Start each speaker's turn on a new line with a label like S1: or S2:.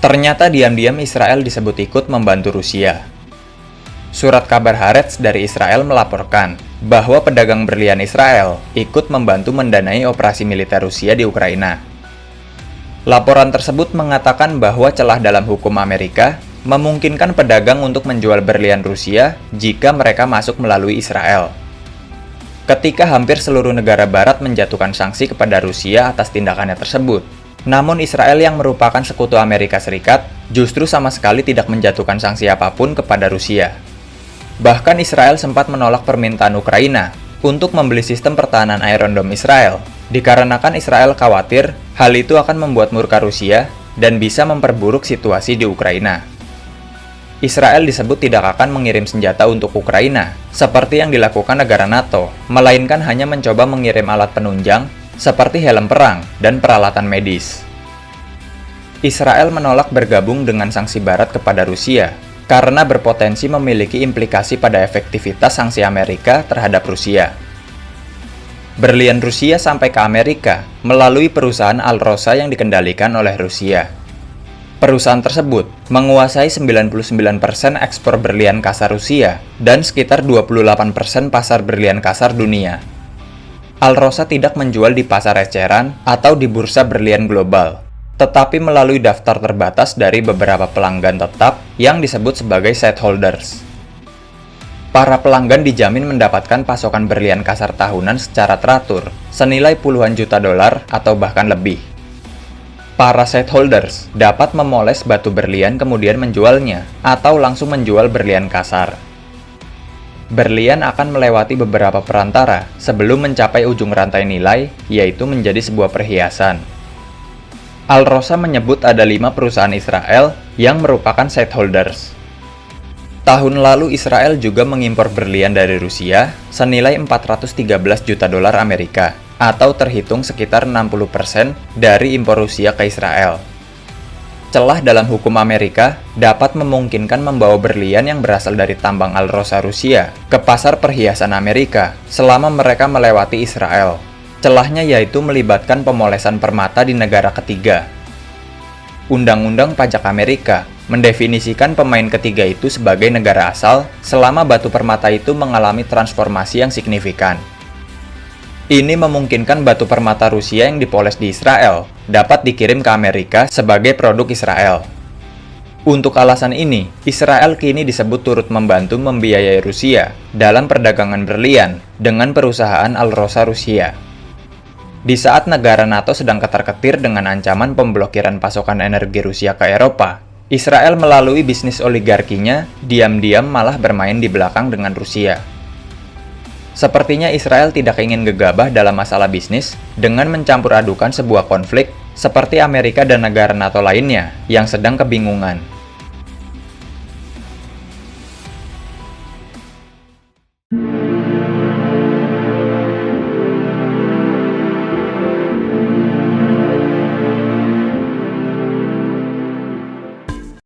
S1: Ternyata diam-diam Israel disebut ikut membantu Rusia. Surat kabar Haaretz dari Israel melaporkan bahwa pedagang berlian Israel ikut membantu mendanai operasi militer Rusia di Ukraina. Laporan tersebut mengatakan bahwa celah dalam hukum Amerika memungkinkan pedagang untuk menjual berlian Rusia jika mereka masuk melalui Israel. Ketika hampir seluruh negara barat menjatuhkan sanksi kepada Rusia atas tindakannya tersebut, namun Israel yang merupakan sekutu Amerika Serikat justru sama sekali tidak menjatuhkan sanksi apapun kepada Rusia. Bahkan Israel sempat menolak permintaan Ukraina untuk membeli sistem pertahanan Iron Dome Israel, dikarenakan Israel khawatir hal itu akan membuat murka Rusia dan bisa memperburuk situasi di Ukraina. Israel disebut tidak akan mengirim senjata untuk Ukraina, seperti yang dilakukan negara NATO, melainkan hanya mencoba mengirim alat penunjang seperti helm perang dan peralatan medis. Israel menolak bergabung dengan sanksi Barat kepada Rusia karena berpotensi memiliki implikasi pada efektivitas sanksi Amerika terhadap Rusia. Berlian Rusia sampai ke Amerika melalui perusahaan Alrosa yang dikendalikan oleh Rusia. Perusahaan tersebut menguasai 99% ekspor berlian kasar Rusia dan sekitar 28% pasar berlian kasar dunia. Alrosa tidak menjual di pasar eceran atau di bursa berlian global, tetapi melalui daftar terbatas dari beberapa pelanggan tetap yang disebut sebagai sightholders. Para pelanggan dijamin mendapatkan pasokan berlian kasar tahunan secara teratur, senilai puluhan juta dolar atau bahkan lebih. Para sightholders dapat memoles batu berlian kemudian menjualnya, atau langsung menjual berlian kasar. Berlian akan melewati beberapa perantara sebelum mencapai ujung rantai nilai, yaitu menjadi sebuah perhiasan. Alrosa menyebut ada 5 perusahaan Israel yang merupakan sightholders. Tahun lalu Israel juga mengimpor berlian dari Rusia senilai 413 juta dolar Amerika, atau terhitung sekitar 60% dari impor Rusia ke Israel. Celah dalam hukum Amerika dapat memungkinkan membawa berlian yang berasal dari tambang Alrosa Rusia ke pasar perhiasan Amerika selama mereka melewati Israel. Celahnya yaitu melibatkan pemolesan permata di negara ketiga. Undang-undang pajak Amerika mendefinisikan pemain ketiga itu sebagai negara asal selama batu permata itu mengalami transformasi yang signifikan. Ini memungkinkan batu permata Rusia yang dipoles di Israel dapat dikirim ke Amerika sebagai produk Israel. Untuk alasan ini, Israel kini disebut turut membantu membiayai Rusia dalam perdagangan berlian dengan perusahaan Alrosa Rusia. Di saat negara NATO sedang ketar-ketir dengan ancaman pemblokiran pasokan energi Rusia ke Eropa, Israel melalui bisnis oligarkinya diam-diam malah bermain di belakang dengan Rusia. Sepertinya Israel tidak ingin gegabah dalam masalah bisnis dengan mencampur adukan sebuah konflik seperti Amerika dan negara NATO lainnya yang sedang kebingungan.